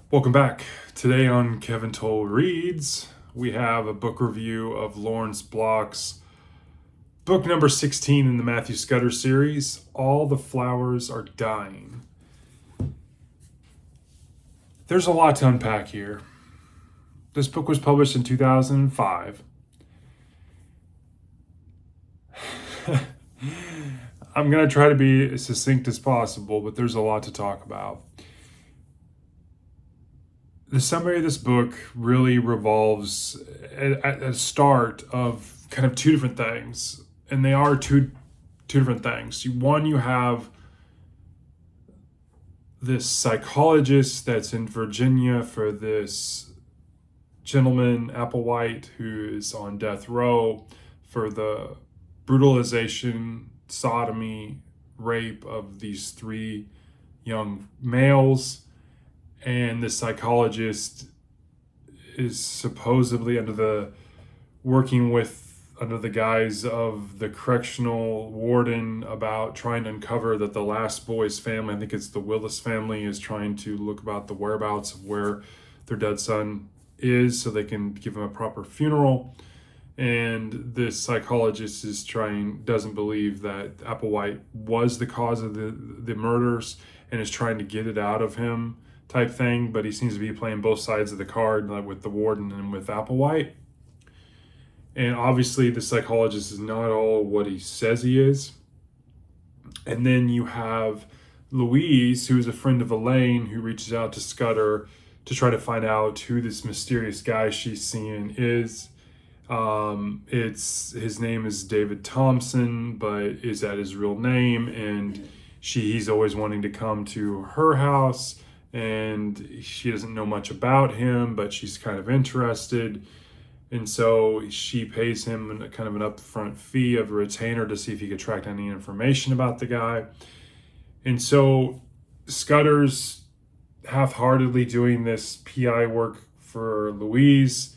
Welcome back. Today on Kevin Toll Reads, we have a book review of Lawrence Block's book number 16 in the Matthew Scudder series, All the Flowers Are Dying. There's a lot to unpack here. This book was published in 2005. I'm going to try to be as succinct as possible, but there's a lot to talk about. The summary of this book really revolves at the start of kind of two different things, and they are two different things. One, you have this psychologist that's in Virginia for this gentleman, Applewhite, who is on death row for the brutalization, sodomy, rape of these three young males. And the psychologist is supposedly under the guise of the correctional warden about trying to uncover that the last boy's family, I think it's the Willis family, is trying to look about the whereabouts of where their dead son is so they can give him a proper funeral. And this psychologist doesn't believe that Applewhite was the cause of the murders and is trying to get it out of him type thing, but he seems to be playing both sides of the card, like with the warden and with Applewhite. And obviously the psychologist is not all what he says he is. And then you have Louise, who is a friend of Elaine, who reaches out to Scudder to try to find out who this mysterious guy she's seeing is. His name is David Thompson, but is that his real name? And he's always wanting to come to her house, and she doesn't know much about him, but she's kind of interested. And so she pays him kind of an upfront fee of a retainer to see if he could track down any information about the guy. And so Scudder's half-heartedly doing this PI work for Louise,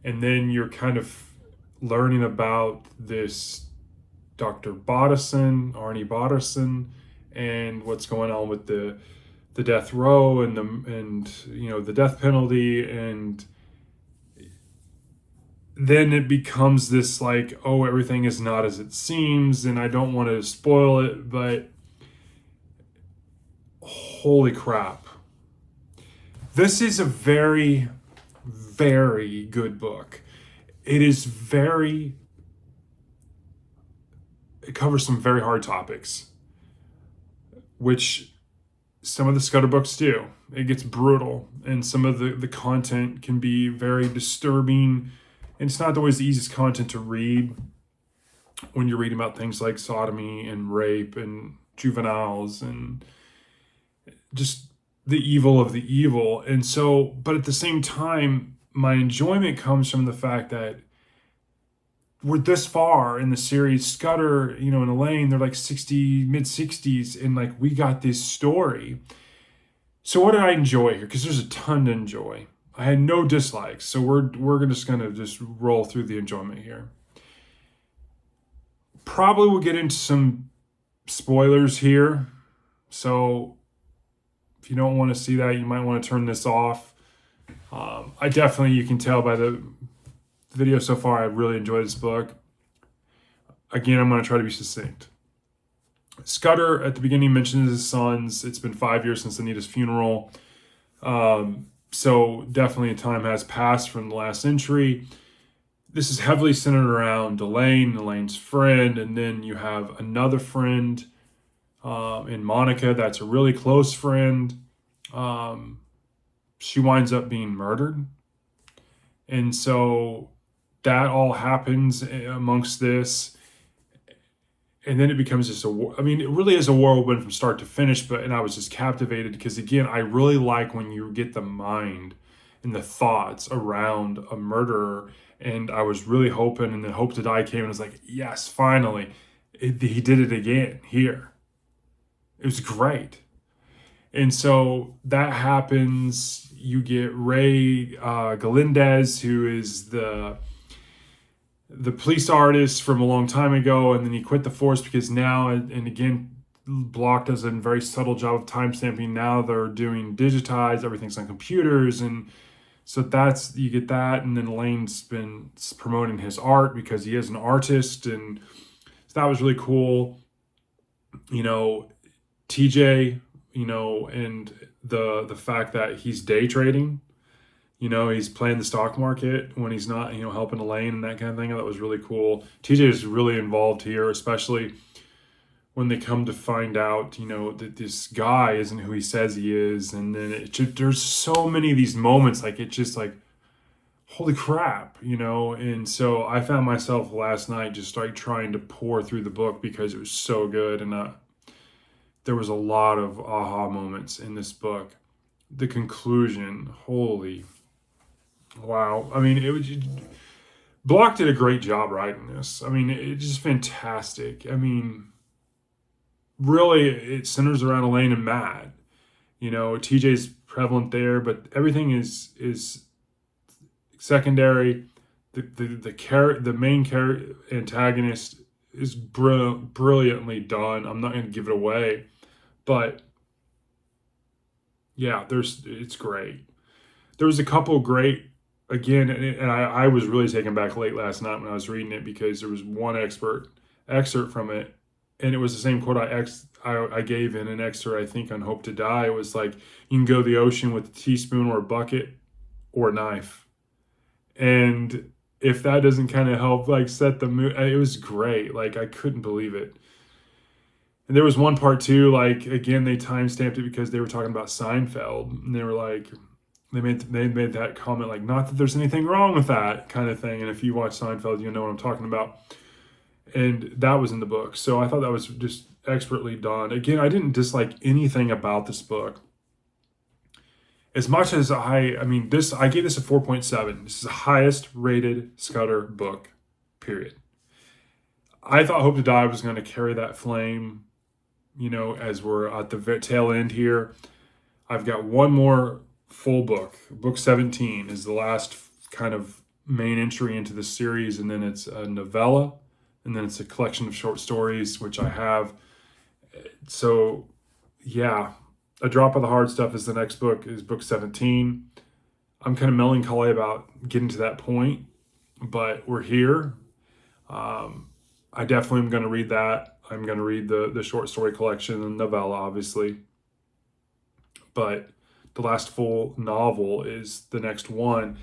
and then you're kind of learning about this Dr. Bodison, Arnie Bodison, and what's going on with the death row and the death penalty. And then it becomes this like, oh, everything is not as it seems, and I don't want to spoil it, but holy crap. This is a very, very good book. It covers some very hard topics, which some of the Scudder books do. It gets brutal, and some of the content can be very disturbing, and it's not always the easiest content to read when you're reading about things like sodomy and rape and juveniles and just the evil of the evil. And so, but at the same time, my enjoyment comes from the fact that we're this far in the series. Scudder, and Elaine, they're like mid 60s, and like we got this story. So what did I enjoy here? Because there's a ton to enjoy. I had no dislikes, so we're just gonna just roll through the enjoyment here. Probably we'll get into some spoilers here, so if you don't want to see that, you might want to turn this off. You can tell by the video so far, I really enjoyed this book. Again, I'm going to try to be succinct. Scudder, at the beginning, mentions his sons. It's been 5 years since Anita's funeral. So definitely time has passed from the last entry. This is heavily centered around Elaine's friend, and then you have another friend in Monica that's a really close friend. She winds up being murdered. And so that all happens amongst this. And then it becomes just it really is a whirlwind from start to finish, and I was just captivated because, again, I really like when you get the mind and the thoughts around a murderer. And I was really hoping, and then Hope to Die came, and I was like, yes, finally, he did it again here. It was great. And so that happens. You get Ray Galindez, who is the police artist from a long time ago, and then he quit the force because now, and again, Block does a very subtle job of timestamping. Now they're doing digitized, everything's on computers, and so that's, you get that. And then Lane's been promoting his art because he is an artist, and so that was really cool. You know, TJ, you know, and the fact that he's day trading, you know, he's playing the stock market when he's not, you know, helping Elaine and that kind of thing. That was really cool. TJ is really involved here, especially when they come to find out, you know, that this guy isn't who he says he is. And then there's so many of these moments, like, it's just like, holy crap, you know. And so I found myself last night just like trying to pour through the book because it was so good. And there was a lot of aha moments in this book. The conclusion, holy wow. I mean, it was, Block did a great job writing this. I mean, it's just fantastic. I mean, really, it centers around Elaine and Matt. You know, TJ's prevalent there, but everything is secondary. The main antagonist is brilliantly done. I'm not going to give it away, but yeah, it's great. There was a couple great, again, and I was really taken back late last night when I was reading it because there was one excerpt from it, and it was the same quote I gave in an excerpt, I think, on Hope to Die. It was like, you can go to the ocean with a teaspoon or a bucket or a knife. And if that doesn't kind of help, like, set the mood, it was great. Like, I couldn't believe it. And there was one part too, like, again, they time-stamped it because they were talking about Seinfeld. And they were like, they made that comment, like, not that there's anything wrong with that kind of thing. And if you watch Seinfeld, you know what I'm talking about. And that was in the book. So I thought that was just expertly done. Again, I didn't dislike anything about this book. As much as I gave this a 4.7. This is the highest rated Scudder book, period. I thought Hope to Die was going to carry that flame, you know, as we're at the tail end here. I've got one more full book. Book 17 is the last kind of main entry into the series, and then it's a novella, and then it's a collection of short stories, which I have. So, yeah, A Drop of the Hard Stuff is the next book, is book 17. I'm kind of melancholy about getting to that point, but we're here. I definitely am going to read that. I'm going to read the short story collection and novella, obviously. But the last full novel is the next one.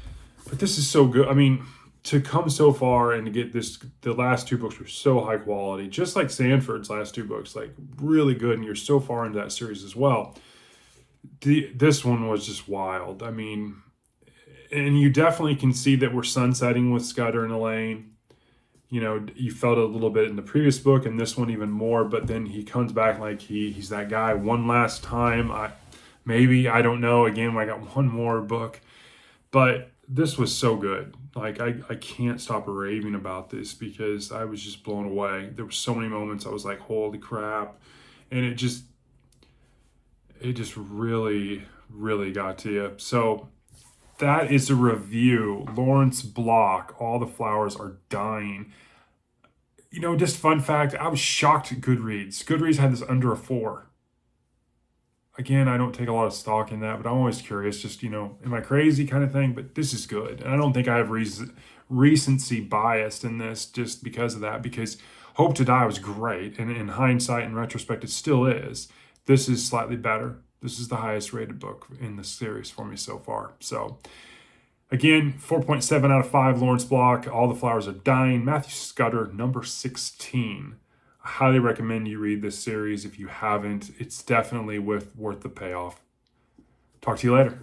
But this is so good. I mean, to come so far and to get this, the last two books were so high quality, just like Sanford's last two books, like really good. And you're so far into that series as well. This one was just wild. I mean, and you definitely can see that we're sunsetting with Scudder and Elaine. You know, you felt it a little bit in the previous book and this one even more, but then he comes back like he's that guy one last time. I don't know. Again, I got one more book, but this was so good. Like, I can't stop raving about this because I was just blown away. There were so many moments I was like, holy crap. And it just really, really got to you. So that is a review. Lawrence Block, All the Flowers Are Dying. You know, just fun fact, I was shocked at Goodreads. Goodreads had this under a 4. Again, I don't take a lot of stock in that, but I'm always curious, just, you know, am I crazy kind of thing? But this is good. And I don't think I have recency bias in this just because of that, because Hope to Die was great. And in hindsight and retrospect, it still is. This is slightly better. This is the highest rated book in the series for me so far. So again, 4.7 out of 5, Lawrence Block, All the Flowers Are Dying, Matthew Scudder, number 16. I highly recommend you read this series if you haven't. It's definitely worth the payoff. Talk to you later.